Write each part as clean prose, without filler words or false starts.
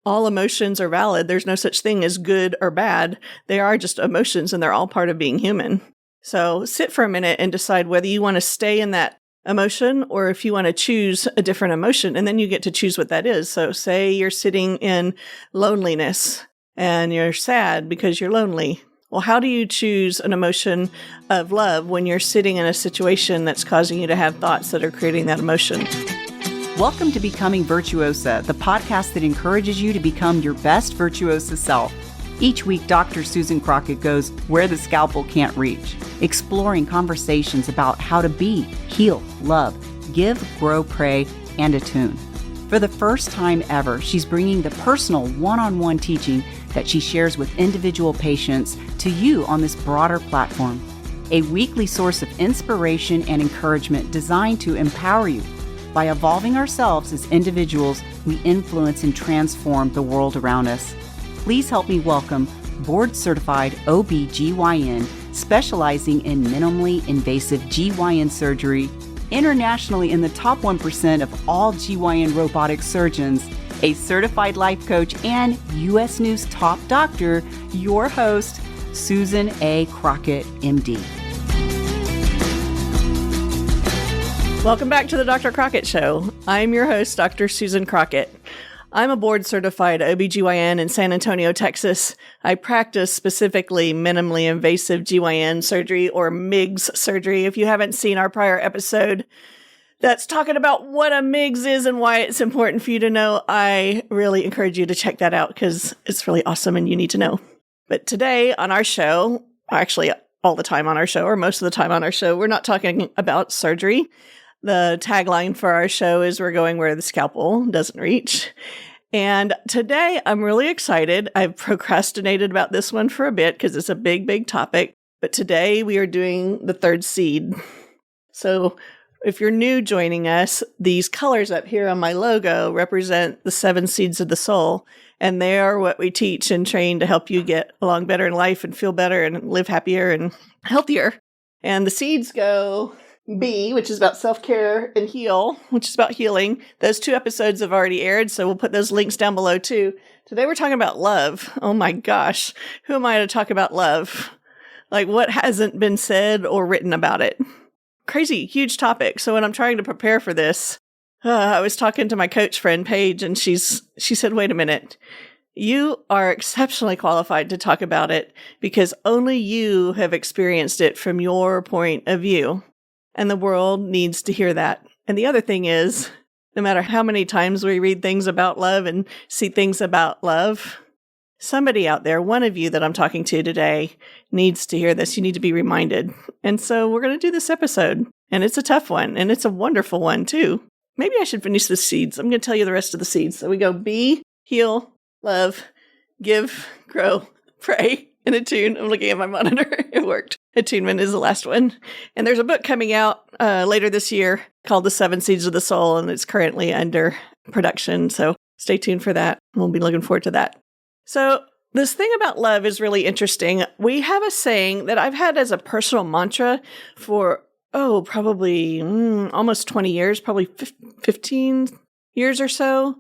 all emotions are valid. There's no such thing as good or bad. They are just emotions, and they're all part of being human. So sit for a minute and decide whether you want to stay in that emotion or if you want to choose a different emotion, and then you get to choose what that is. So say you're sitting in loneliness and you're sad because you're lonely. Well, how do you choose an emotion of love when you're sitting in a situation that's causing you to have thoughts that are creating that emotion? Welcome to Becoming Virtuosa, the podcast that encourages you to become your best virtuosa self. Each week, Dr. Susan Crockett goes where the scalpel can't reach, exploring conversations about how to be, heal, love, give, grow, pray, and attune. For the first time ever, she's bringing the personal one-on-one teaching that she shares with individual patients to you on this broader platform. A weekly source of inspiration and encouragement designed to empower you. By evolving ourselves as individuals, we influence and transform the world around us. Please help me welcome board-certified OB/GYN specializing in minimally invasive GYN surgery, internationally in the top 1% of all GYN robotic surgeons, a certified life coach, and U.S. News top doctor, your host, Susan A. Crockett, MD. Welcome back to the Dr. Crockett Show. I'm your host, Dr. Susan Crockett. I'm a board-certified OB/GYN in San Antonio, Texas. I practice specifically minimally invasive GYN surgery, or MIGS surgery. If you haven't seen our prior episode that's talking about what a MIGS is and why it's important for you to know, I really encourage you to check that out because it's really awesome and you need to know. But today on our show, actually all the time on our show, or most of the time on our show, we're not talking about surgery. The tagline for our show is we're going where the scalpel doesn't reach. And today I'm really excited. I've procrastinated about this one for a bit because it's a big, big topic. But today we are doing the third seed. So if you're new joining us, these colors up here on my logo represent the 7 seeds of the soul. And they are what we teach and train to help you get along better in life and feel better and live happier and healthier. And the seeds go B, which is about self-care, and heal, which is about healing. Those 2 episodes have already aired, so we'll put those links down below too. Today we're talking about love. Oh my gosh. Who am I to talk about love? Like, what hasn't been said or written about it? Crazy, huge topic. So when I'm trying to prepare for this, I was talking to my coach friend, Paige, and she said, wait a minute. You are exceptionally qualified to talk about it because only you have experienced it from your point of view. And the world needs to hear that. And the other thing is, no matter how many times we read things about love and see things about love, somebody out there, one of you that I'm talking to today, needs to hear this. You need to be reminded. And so we're going to do this episode. And it's a tough one. And it's a wonderful one, too. Maybe I should finish the seeds. I'm going to tell you the rest of the seeds. So we go be, heal, love, give, grow, pray, and attune. I'm looking at my monitor. It worked. Attunement is the last one. And there's a book coming out later this year called The 7 Seeds of the Soul, and it's currently under production. So stay tuned for that. We'll be looking forward to that. So this thing about love is really interesting. We have a saying that I've had as a personal mantra for, probably almost 20 years, probably 15 years or so.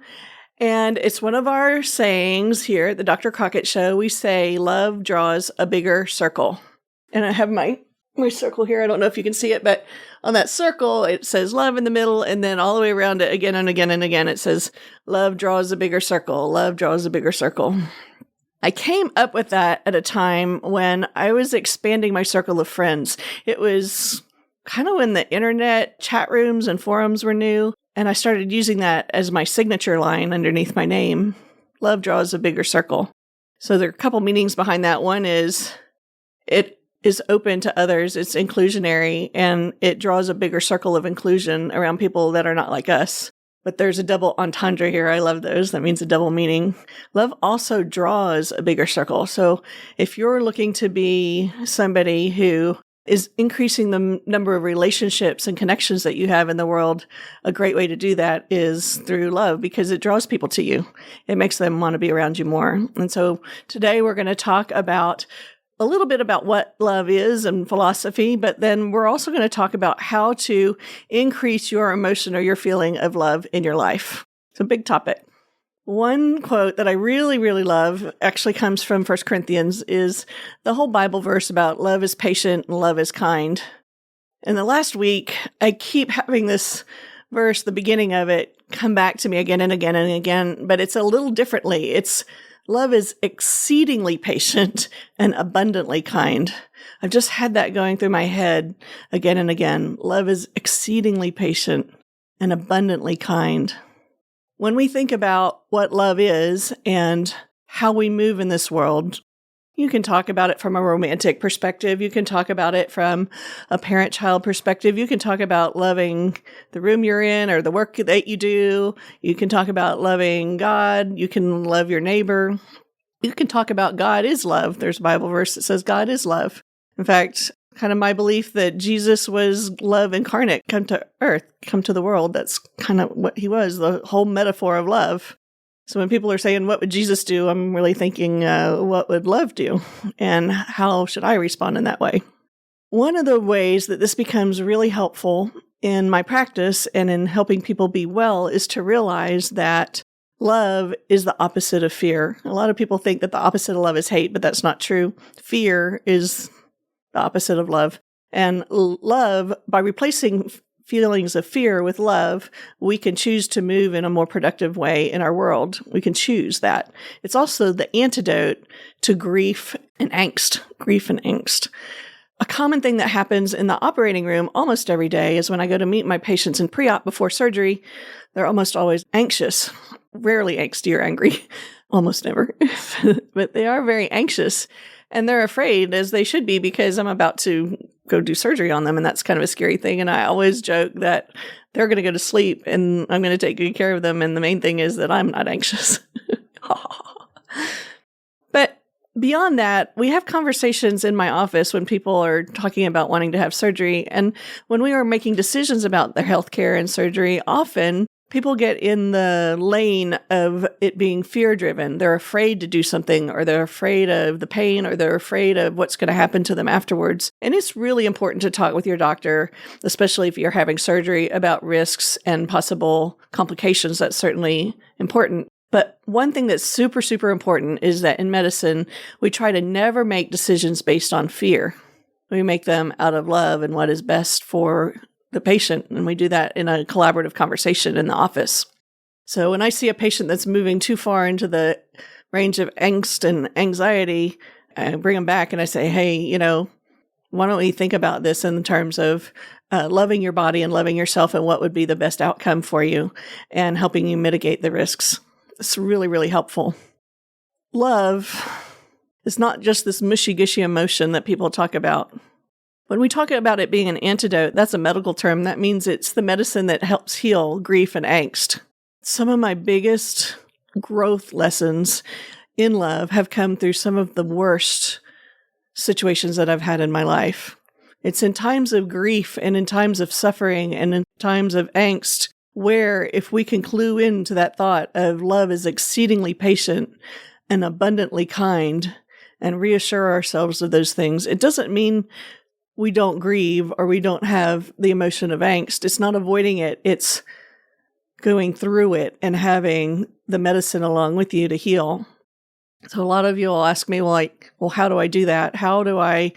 And it's one of our sayings here at the Dr. Crockett Show. We say, love draws a bigger circle. And I have my circle here. I don't know if you can see it, but on that circle, it says love in the middle. And then all the way around it again and again and again, it says, love draws a bigger circle. Love draws a bigger circle. I came up with that at a time when I was expanding my circle of friends. It was kind of when the internet chat rooms and forums were new. And I started using that as my signature line underneath my name. Love draws a bigger circle. So there are a couple meanings behind that. One is it is open to others, it's inclusionary, and it draws a bigger circle of inclusion around people that are not like us. But there's a double entendre here. I love those. That means a double meaning. Love also draws a bigger circle. So if you're looking to be somebody who is increasing the number of relationships and connections that you have in the world, a great way to do that is through love because it draws people to you. It makes them want to be around you more. And so today we're going to talk about a little bit about what love is and philosophy, but then we're also going to talk about how to increase your emotion or your feeling of love in your life. It's a big topic. One quote that I really, really love actually comes from 1 Corinthians is the whole Bible verse about love is patient and love is kind. In the last week, I keep having this verse, the beginning of it, come back to me again and again and again, but it's a little differently. It's love is exceedingly patient and abundantly kind. I've just had that going through my head again and again. Love is exceedingly patient and abundantly kind. When we think about what love is and how we move in this world, you can talk about it from a romantic perspective. You can talk about it from a parent-child perspective. You can talk about loving the room you're in or the work that you do. You can talk about loving God. You can love your neighbor. You can talk about God is love. There's a Bible verse that says God is love. In fact, kind of my belief that Jesus was love incarnate, come to earth, come to the world. That's kind of what he was, the whole metaphor of love. So when people are saying, what would Jesus do? I'm really thinking, what would love do? And how should I respond in that way? One of the ways that this becomes really helpful in my practice and in helping people be well is to realize that love is the opposite of fear. A lot of people think that the opposite of love is hate, but that's not true. Fear is the opposite of love. And love, by replacing feelings of fear with love, we can choose to move in a more productive way in our world. We can choose that. It's also the antidote to grief and angst. Grief and angst. A common thing that happens in the operating room almost every day is when I go to meet my patients in pre-op before surgery, they're almost always anxious. Rarely angsty or angry. Almost never. But they are very anxious. And they're afraid, as they should be, because I'm about to go do surgery on them, and that's kind of a scary thing. And I always joke that they're going to go to sleep, and I'm going to take good care of them, and the main thing is that I'm not anxious. But beyond that, we have conversations in my office when people are talking about wanting to have surgery, and when we are making decisions about their healthcare and surgery, often people get in the lane of it being fear-driven. They're afraid to do something, or they're afraid of the pain, or they're afraid of what's going to happen to them afterwards. And it's really important to talk with your doctor, especially if you're having surgery, about risks and possible complications. That's certainly important. But one thing that's super, super important is that in medicine, we try to never make decisions based on fear. We make them out of love and what is best for the patient, and we do that in a collaborative conversation in the office. So when I see a patient that's moving too far into the range of angst and anxiety, I bring them back and I say, hey, why don't we think about this in terms of loving your body and loving yourself and what would be the best outcome for you and helping you mitigate the risks. It's really, really helpful. Love is not just this mushy-gushy emotion that people talk about. When we talk about it being an antidote, that's a medical term. That means it's the medicine that helps heal grief and angst. Some of my biggest growth lessons in love have come through some of the worst situations that I've had in my life. It's in times of grief and in times of suffering and in times of angst where if we can clue into that thought of love is exceedingly patient and abundantly kind and reassure ourselves of those things, it doesn't mean we don't grieve or we don't have the emotion of angst. It's not avoiding it. It's going through it and having the medicine along with you to heal. So a lot of you will ask me, well, how do I do that? How do I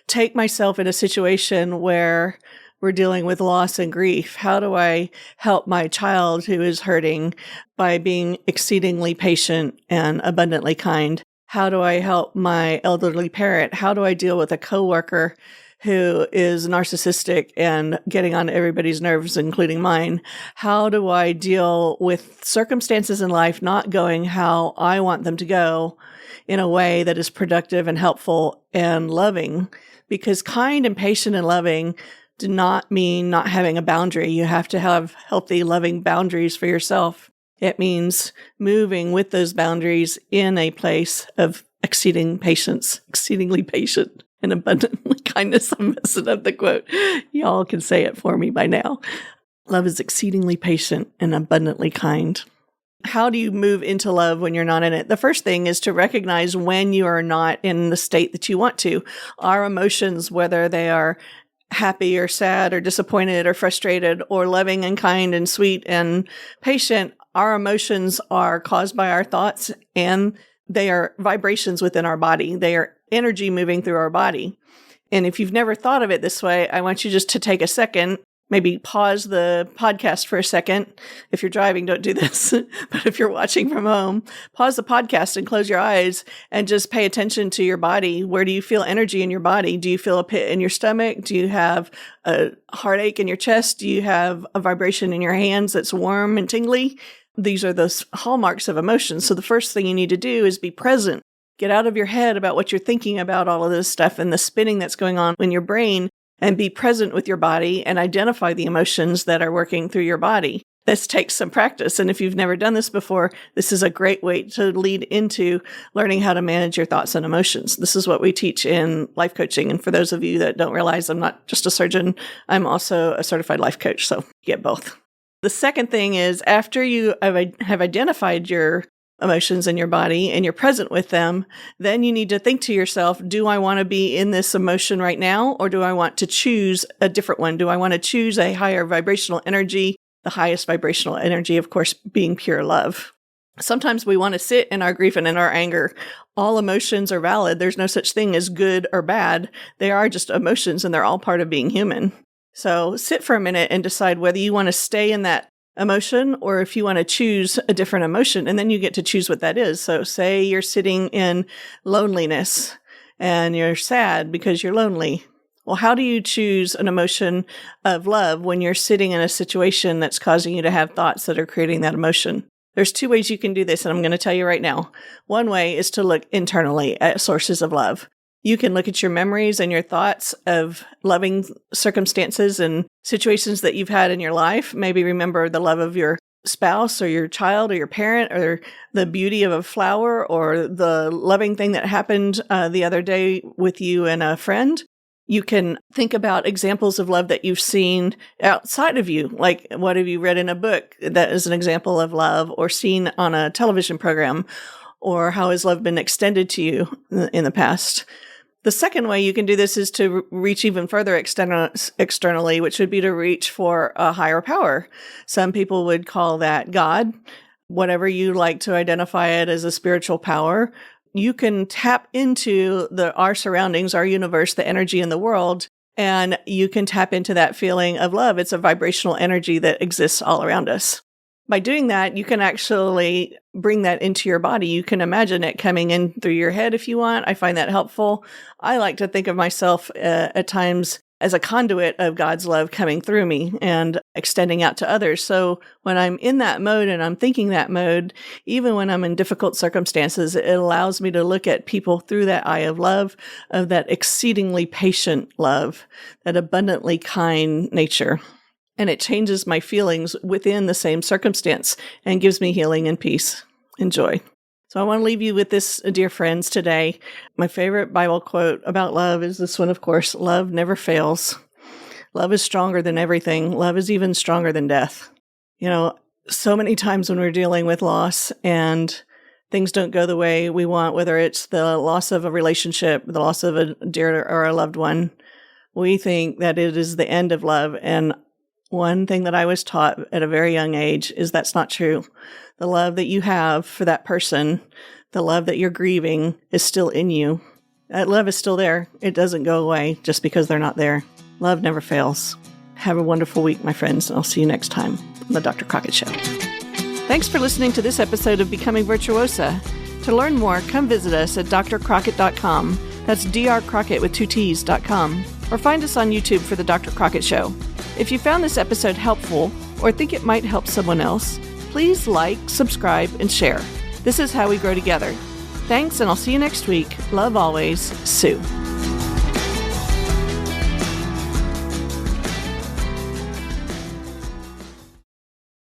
take myself in a situation where we're dealing with loss and grief? How do I help my child who is hurting by being exceedingly patient and abundantly kind? How do I help my elderly parent? How do I deal with a coworker who is narcissistic and getting on everybody's nerves, including mine? How do I deal with circumstances in life not going how I want them to go in a way that is productive and helpful and loving? Because kind and patient and loving do not mean not having a boundary. You have to have healthy, loving boundaries for yourself. It means moving with those boundaries in a place of exceedingly patient and abundantly kindness. I'm messing up the quote. Y'all can say it for me by now. Love is exceedingly patient and abundantly kind. How do you move into love when you're not in it? The first thing is to recognize when you are not in the state that you want to. Our emotions, whether they are happy or sad or disappointed or frustrated or loving and kind and sweet and patient, our emotions are caused by our thoughts, and they are vibrations within our body. They are energy moving through our body. And if you've never thought of it this way, I want you just to take a second, maybe pause the podcast for a second. If you're driving, don't do this. But if you're watching from home, pause the podcast and close your eyes and just pay attention to your body. Where do you feel energy in your body? Do you feel a pit in your stomach? Do you have a heartache in your chest? Do you have a vibration in your hands that's warm and tingly? These are those hallmarks of emotions. So the first thing you need to do is be present. Get out of your head about what you're thinking about all of this stuff and the spinning that's going on in your brain, and be present with your body and identify the emotions that are working through your body. This takes some practice. And if you've never done this before, this is a great way to lead into learning how to manage your thoughts and emotions. This is what we teach in life coaching. And for those of you that don't realize, I'm not just a surgeon, I'm also a certified life coach. So you get both. The second thing is, after you have identified your emotions in your body and you're present with them, then you need to think to yourself, do I want to be in this emotion right now, or do I want to choose a different one? Do I want to choose a higher vibrational energy? The highest vibrational energy, of course, being pure love. Sometimes we want to sit in our grief and in our anger. All emotions are valid. There's no such thing as good or bad. They are just emotions, and they're all part of being human. So sit for a minute and decide whether you want to stay in that emotion or if you want to choose a different emotion, and then you get to choose what that is. So say you're sitting in loneliness and you're sad because you're lonely. Well, how do you choose an emotion of love when you're sitting in a situation that's causing you to have thoughts that are creating that emotion? There's two ways you can do this, and I'm going to tell you right now. One way is to look internally at sources of love. You can look at your memories and your thoughts of loving circumstances and situations that you've had in your life. Maybe remember the love of your spouse or your child or your parent, or the beauty of a flower, or the loving thing that happened the other day with you and a friend. You can think about examples of love that you've seen outside of you. Like, what have you read in a book that is an example of love, or seen on a television program, or how has love been extended to you in the past? The second way you can do this is to reach even further externally, which would be to reach for a higher power. Some people would call that God, whatever you like to identify it as, a spiritual power. You can tap into our surroundings, our universe, the energy in the world, and you can tap into that feeling of love. It's a vibrational energy that exists all around us. By doing that, you can actually bring that into your body. You can imagine it coming in through your head if you want. I find that helpful. I like to think of myself at times as a conduit of God's love coming through me and extending out to others. So when I'm in that mode and I'm thinking that mode, even when I'm in difficult circumstances, it allows me to look at people through that eye of love, of that exceedingly patient love, that abundantly kind nature. And it changes my feelings within the same circumstance and gives me healing and peace and joy. So I want to leave you with this, dear friends, today. My favorite Bible quote about love is this one, of course: love never fails. Love is stronger than everything. Love is even stronger than death. You know, so many times when we're dealing with loss and things don't go the way we want, whether it's the loss of a relationship, the loss of a dear or a loved one, we think that it is the end of love. And one thing that I was taught at a very young age is that's not true. The love that you have for that person, the love that you're grieving, is still in you. That love is still there. It doesn't go away just because they're not there. Love never fails. Have a wonderful week, my friends, and I'll see you next time on the Dr. Crockett Show. Thanks for listening to this episode of Becoming Virtuosa. To learn more, come visit us at drcrockett.com. That's drcrockett with 2 T's.com. Or find us on YouTube for the Dr. Crockett Show. If you found this episode helpful or think it might help someone else, please like, subscribe, and share. This is how we grow together. Thanks, and I'll see you next week. Love always, Sue.